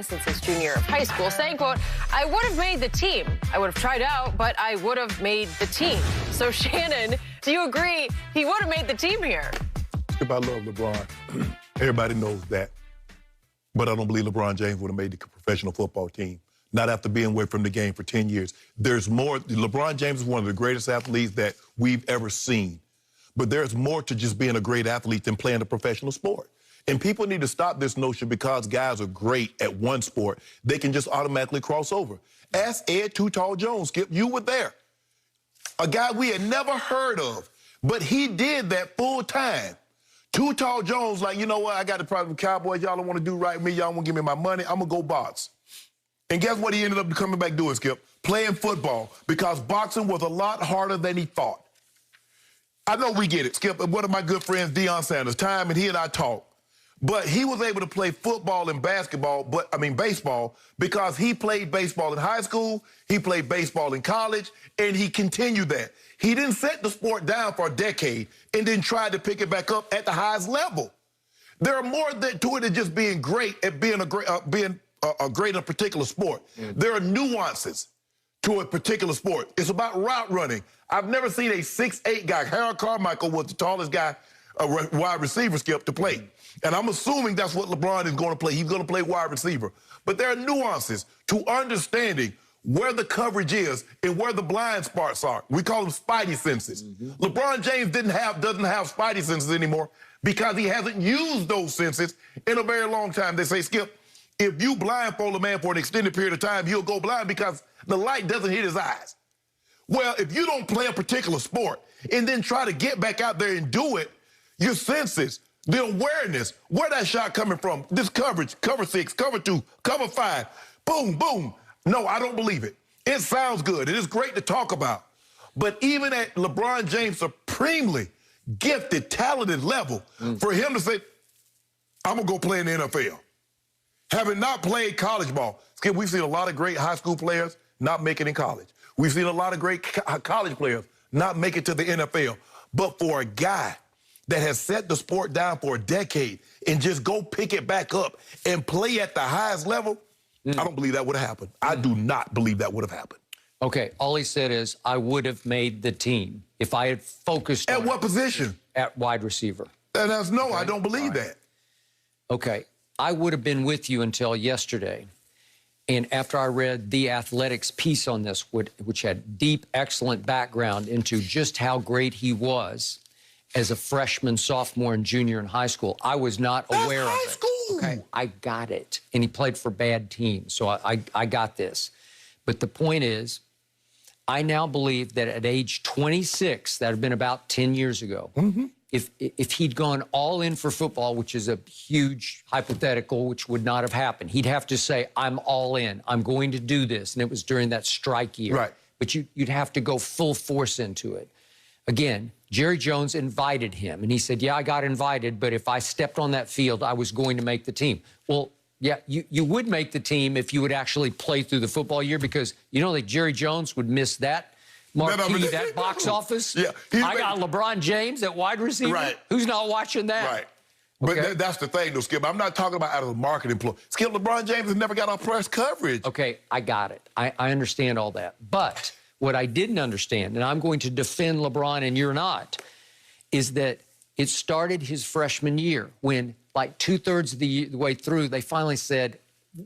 Since his junior year of high school, saying, quote, "I would have made the team. I would have tried out, but I would have made the team." So, Shannon, do you agree he would have made the team here? I love LeBron. Everybody knows that. But I don't believe LeBron James would have made the professional football team, not after being away from the game for 10 years. There's more. LeBron James is one of the greatest athletes that we've ever seen. But there's more to just being a great athlete than playing a professional sport. And people need to stop this notion because guys are great at one sport, they can just automatically cross over. Ask Ed Too Tall Jones, Skip, you were there. A guy we had never heard of, but he did that full time. Too Tall Jones, like, you know what, I got a problem with Cowboys, y'all don't want to do right with me, y'all want to give me my money, I'm going to go box. And guess what he ended up coming back doing, Skip? Playing football, because boxing was a lot harder than he thought. I know we get it, Skip. One of my good friends, Deion Sanders, and he and I talked. But he was able to play football and baseball, because he played baseball in high school, he played baseball in college, and he continued that. He didn't set the sport down for a decade and then tried to pick it back up at the highest level. There are more to it than just being great at being great in a particular sport. There are nuances to a particular sport. It's about route running. I've never seen a 6'8" guy. Harold Carmichael was the tallest guy, a wide receiver, Skip, to play. And I'm assuming that's what LeBron is going to play. He's going to play wide receiver. But there are nuances to understanding where the coverage is and where the blind spots are. We call them spidey senses. LeBron James doesn't have spidey senses anymore because he hasn't used those senses in a very long time. They say, Skip, if you blindfold a man for an extended period of time, he'll go blind because the light doesn't hit his eyes. Well, if you don't play a particular sport and then try to get back out there and do it, your senses, the awareness, where that shot coming from, this coverage, cover 6, cover 2, cover 5, boom, boom. No, I don't believe it. It sounds good. It is great to talk about. But even at LeBron James' supremely gifted, talented level, for him to say, I'm going to go play in the NFL, having not played college ball. Skip, we've seen a lot of great high school players not make it in college. We've seen a lot of great college players not make it to the NFL. But for a guy that has set the sport down for a decade and just go pick it back up and play at the highest level, I don't believe that would have happened. I do not believe that would have happened. Okay, all he said is, I would have made the team if I had focused on... At what position? At wide receiver. And that's no, okay. I don't believe that. Okay, I would have been with you until yesterday. And after I read The Athletic's piece on this, which had deep, excellent background into just how great he was as a freshman, sophomore, and junior in high school, I was not aware of it. High school. Okay, I got it. And he played for bad teams, so I got this. But the point is, I now believe that at age 26, that had been about 10 years ago, if he'd gone all in for football, which is a huge hypothetical, which would not have happened, he'd have to say, I'm all in. I'm going to do this. And it was during that strike year. Right. But you'd have to go full force into it. Again, Jerry Jones invited him, and he said, yeah, I got invited, but if I stepped on that field, I was going to make the team. Well, yeah, you would make the team if you would actually play through the football year, because you know that Jerry Jones would miss that marquee, that box office. Yeah, I got LeBron James at wide receiver. Right. Who's not watching that? Right. But okay. That's the thing, though, Skip. I'm not talking about out of the marketing employee. Skip, LeBron James has never got on press coverage. Okay, I got it. I understand all that. But what I didn't understand, and I'm going to defend LeBron and you're not, is that it started his freshman year when, like, 2/3 of the way through, they finally said,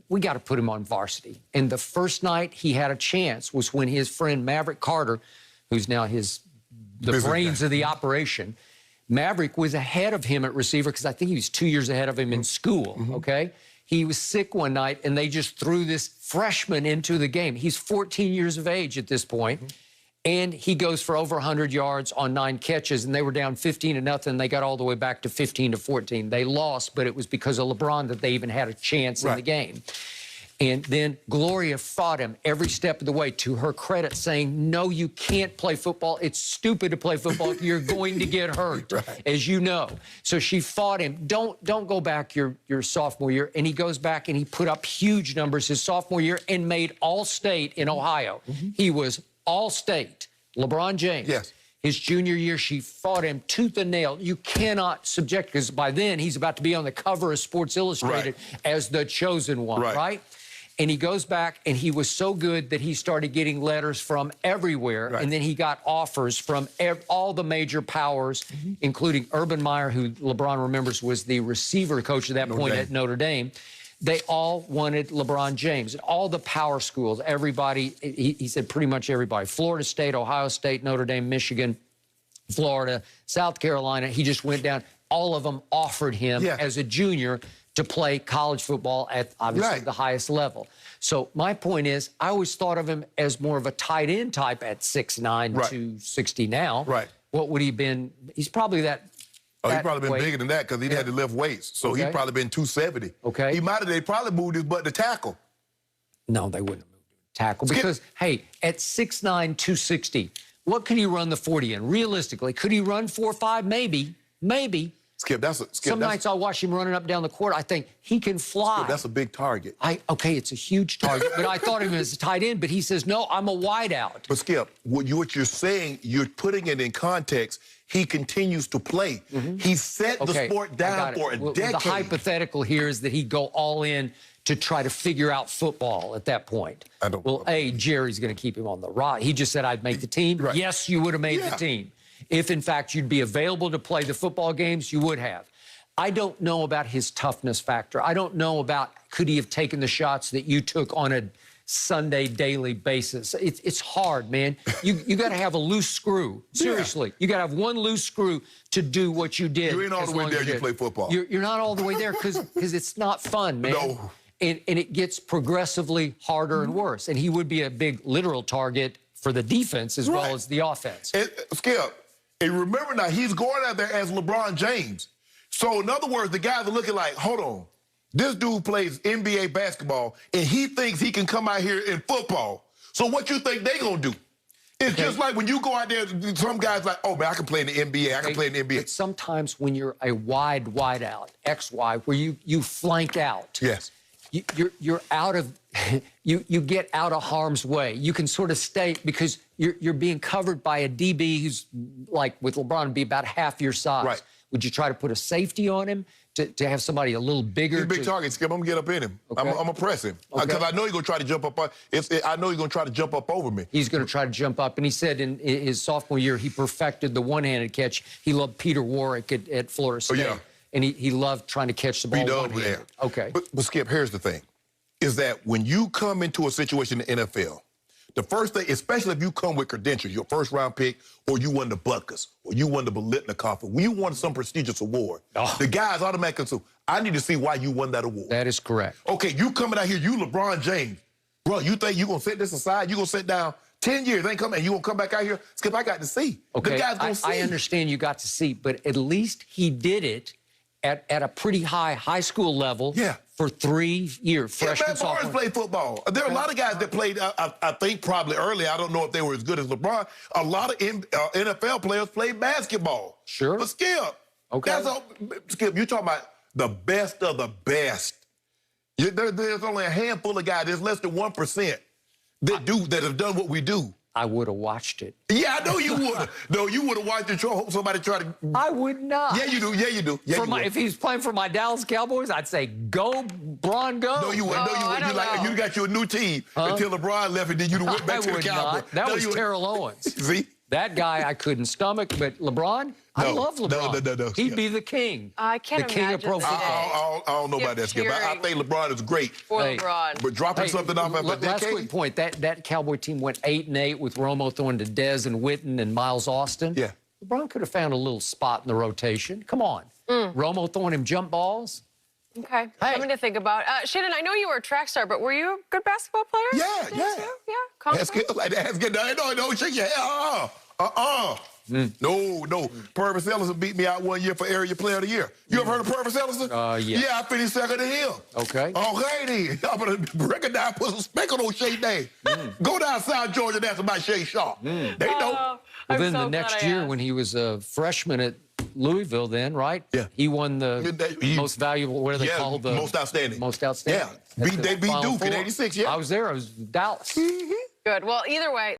we got to put him on varsity. And the first night he had a chance was when his friend Maverick Carter, who's now the brains of the operation, Maverick was ahead of him at receiver because I think he was 2 years ahead of him in school, okay? He was sick one night, and they just threw this freshman into the game. He's 14 years of age at this point, and he goes for over 100 yards on 9 catches, and they were down 15-0. They got all the way back to 15-14. They lost, but it was because of LeBron that they even had a chance in the game. And then Gloria fought him every step of the way, to her credit, saying, no, you can't play football. It's stupid to play football. You're going to get hurt, as you know. So she fought him. Don't go back your sophomore year. And he goes back and he put up huge numbers his sophomore year and made All-State in Ohio. He was All-State. LeBron James. Yes. His junior year, she fought him tooth and nail. You cannot subject, because by then he's about to be on the cover of Sports Illustrated as the chosen one, right? And he goes back, and he was so good that he started getting letters from everywhere. And then he got offers from all the major powers, including Urban Meyer, who LeBron remembers was the receiver coach at that point at Notre Dame. They all wanted LeBron James. And all the power schools, everybody, he said pretty much everybody, Florida State, Ohio State, Notre Dame, Michigan, Florida, South Carolina, he just went down. All of them offered him as a junior to play college football at obviously the highest level. So my point is, I always thought of him as more of a tight end type at 6'9", 260 now. What would he have been? He's probably that. Oh, he's probably been bigger than that because he had to lift weights. So he'd probably been 270. He might have, they probably moved his butt to tackle. No, they wouldn't have moved him to tackle because, hey, at 6'9", 260, what could he run the 40 in? Realistically, could he run 4.5? Maybe. Maybe. Skip, Some nights I'll watch him running up down the court. I think he can fly. Skip, that's a big target. Okay, it's a huge target, but I thought of him as a tight end, but he says, no, I'm a wideout. But Skip, what you're saying, you're putting it in context. He continues to play. He set the sport down for a decade. The hypothetical here is that he'd go all in to try to figure out football at that point. Well, Jerry's going to keep him on the rod. He just said, I'd make the team. Yes, you would have made the team. If, in fact, you'd be available to play the football games, you would have. I don't know about his toughness factor. I don't know about could he have taken the shots that you took on a Sunday daily basis. It's hard, man. You got to have a loose screw. Seriously. You got to have one loose screw to do what you did. You ain't all the way there, you play football. You're not all the way there because it's not fun, man. No. And it gets progressively harder and worse. And he would be a big literal target for the defense as well as the offense. Skip, and remember now, he's going out there as LeBron James. So, in other words, the guys are looking like, hold on, this dude plays NBA basketball, and he thinks he can come out here in football. So what you think they going to do? It's just like when you go out there, some guys like, oh, man, I can play in the NBA, I can play in the NBA. But sometimes when you're a wide out, XY, where you flank out. You're out of, you get out of harm's way. You can sort of stay because you're being covered by a DB who's like with LeBron be about half your size. Would you try to put a safety on him to have somebody a little bigger? He's a big target, Skip. I'm gonna get up in him. I'm gonna press him because I know he's gonna try to jump up. I know he's gonna try to jump up over me. He's gonna try to jump up, and he said in his sophomore year he perfected the one-handed catch. He loved Peter Warwick at Florida State. And he loved trying to catch the ball one-handed. But Skip, here's the thing, is that when you come into a situation in the NFL, the first thing, especially if you come with credentials, your first-round pick, or you won the Butkus, or you won the Biletnikoff, when you won some prestigious award, the guys automatically say, I need to see why you won that award. That is correct. Okay, you coming out here, you LeBron James. Bro, you think you going to set this aside? You going to sit down 10 years, ain't coming, and you going to come back out here? Skip, I got to see. Okay, the guy's going to see. I understand you got to see, but at least he did it at a pretty high school level for 3 years. Freshman, sophomore. Played football. There are a lot of guys that played, I think probably early. I don't know if they were as good as LeBron. A lot of NFL players played basketball. But Skip, Skip, you're talking about the best of the best. There's only a handful of guys, there's less than 1% that have done what we do. I would have watched it. Yeah, I know you would have. No, you would have watched it. Hope somebody try to. I would not. Yeah, you do. Yeah, you do. Yeah, if he's playing for my Dallas Cowboys, I'd say, go, Bron, go. No, you wouldn't. No, you wouldn't. You got your new team until LeBron left, and then you went back to the Cowboys. That was Terrell Owens. See? That guy I couldn't stomach, but LeBron, I love LeBron. No. He'd be the king. I can't imagine. The king of pro football. I don't know about that, Skip. I think LeBron is great. For LeBron. But dropping something off after a decade. Last quick point. That Cowboy team went 8-8 with Romo throwing to Dez and Witten and Miles Austin. Yeah. LeBron could have found a little spot in the rotation. Come on. Romo throwing him jump balls. Okay. Something to think about. Shannon, I know you were a track star, but were you a good basketball player? Yeah. That's good. That's good. No, shake your head. No. Purvis Ellison beat me out one year for Area Player of the Year. You ever heard of Purvis Ellison? Yeah, I finished second to him. Okay, then. I'm going to recognize, put some speck on those Shea Day. Go down South Georgia and ask about Shea Sharp. They know. Well, then the next year when he was a freshman at Louisville then, right? Yeah. He won the most valuable, what do they call the? Most outstanding. Most outstanding. Yeah. They beat Duke in '86, I was there. I was in Dallas. Good. Well, either way.